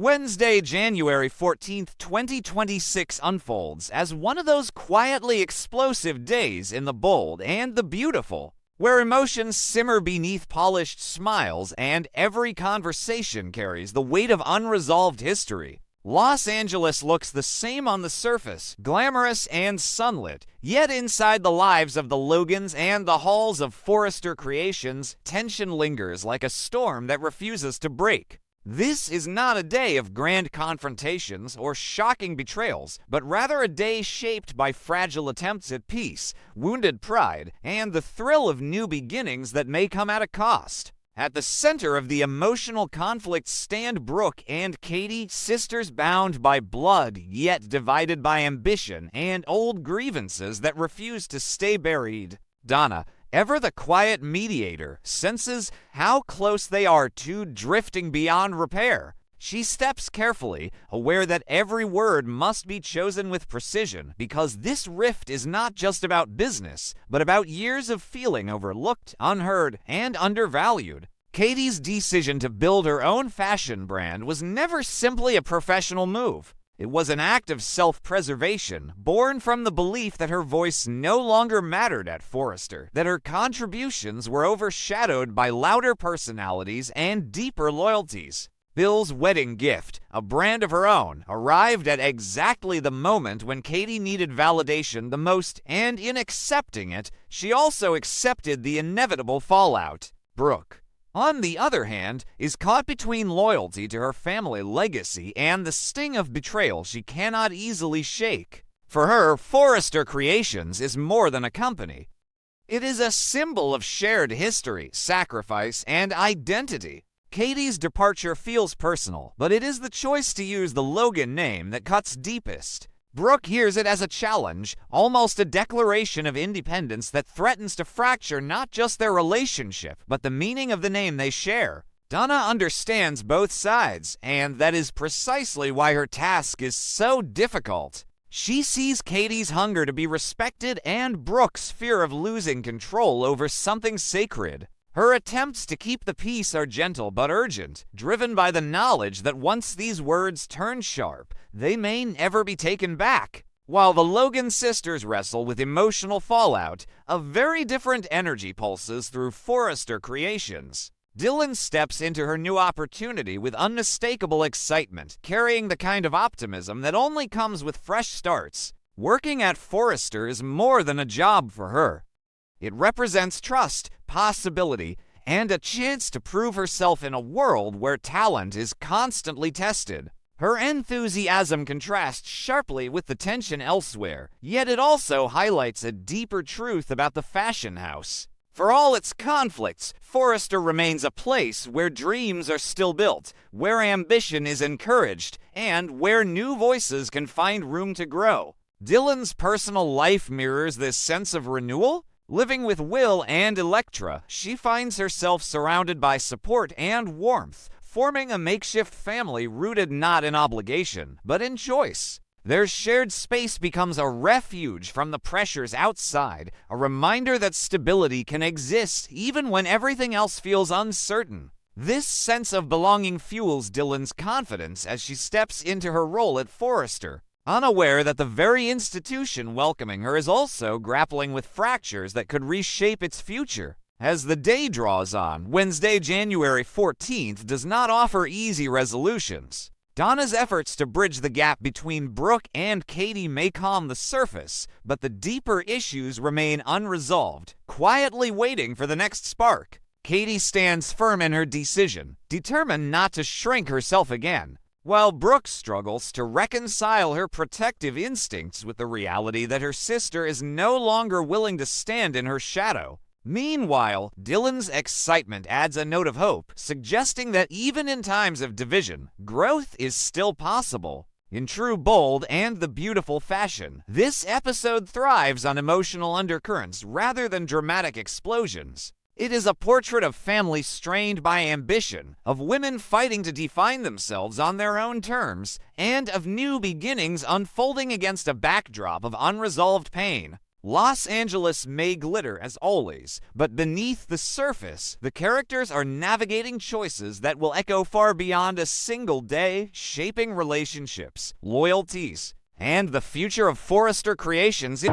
Wednesday, January 14th, 2026 unfolds as one of those quietly explosive days in the bold and the beautiful, where emotions simmer beneath polished smiles and every conversation carries the weight of unresolved history. Los Angeles looks the same on the surface, glamorous and sunlit, yet inside the lives of the Logans and the halls of Forrester Creations, tension lingers like a storm that refuses to break. This is not a day of grand confrontations or shocking betrayals, but rather a day shaped by fragile attempts at peace, wounded pride, and the thrill of new beginnings that may come at a cost. At the center of the emotional conflict stand Brooke and Katie, sisters bound by blood yet divided by ambition and old grievances that refuse to stay buried. Donna, ever the quiet mediator, senses how close they are to drifting beyond repair. She steps carefully, aware that every word must be chosen with precision because this rift is not just about business, but about years of feeling overlooked, unheard, and undervalued. Katie's decision to build her own fashion brand was never simply a professional move. It was an act of self-preservation, born from the belief that her voice no longer mattered at Forrester, that her contributions were overshadowed by louder personalities and deeper loyalties. Bill's wedding gift, a brand of her own, arrived at exactly the moment when Katie needed validation the most, and in accepting it, she also accepted the inevitable fallout. Brooke, on the other hand, is caught between loyalty to her family legacy and the sting of betrayal she cannot easily shake. For her, Forrester Creations is more than a company. It is a symbol of shared history, sacrifice, and identity. Katie's departure feels personal, but it is the choice to use the Logan name that cuts deepest. Brooke hears it as a challenge, almost a declaration of independence that threatens to fracture not just their relationship, but the meaning of the name they share. Donna understands both sides, and that is precisely why her task is so difficult. She sees Katie's hunger to be respected and Brooke's fear of losing control over something sacred. Her attempts to keep the peace are gentle but urgent, driven by the knowledge that once these words turn sharp, they may never be taken back. While the Logan sisters wrestle with emotional fallout, a very different energy pulses through Forrester Creations. Dylan steps into her new opportunity with unmistakable excitement, carrying the kind of optimism that only comes with fresh starts. Working at Forrester is more than a job for her. It represents trust, possibility, and a chance to prove herself in a world where talent is constantly tested. Her enthusiasm contrasts sharply with the tension elsewhere, yet it also highlights a deeper truth about the fashion house. For all its conflicts, Forrester remains a place where dreams are still built, where ambition is encouraged, and where new voices can find room to grow. Dylan's personal life mirrors this sense of renewal. Living with Will and Electra, she finds herself surrounded by support and warmth, forming a makeshift family rooted not in obligation, but in choice. Their shared space becomes a refuge from the pressures outside, a reminder that stability can exist even when everything else feels uncertain. This sense of belonging fuels Dylan's confidence as she steps into her role at Forrester, unaware that the very institution welcoming her is also grappling with fractures that could reshape its future. As the day draws on, Wednesday, January 14th does not offer easy resolutions. Donna's efforts to bridge the gap between Brooke and Katie may calm the surface, but the deeper issues remain unresolved, quietly waiting for the next spark. Katie stands firm in her decision, determined not to shrink herself again, while Brooke struggles to reconcile her protective instincts with the reality that her sister is no longer willing to stand in her shadow. Meanwhile, Dylan's excitement adds a note of hope, suggesting that even in times of division, growth is still possible. In true bold and the beautiful fashion, this episode thrives on emotional undercurrents rather than dramatic explosions. It is a portrait of families strained by ambition, of women fighting to define themselves on their own terms, and of new beginnings unfolding against a backdrop of unresolved pain. Los Angeles may glitter as always, but beneath the surface, the characters are navigating choices that will echo far beyond a single day, shaping relationships, loyalties, and the future of Forrester Creations.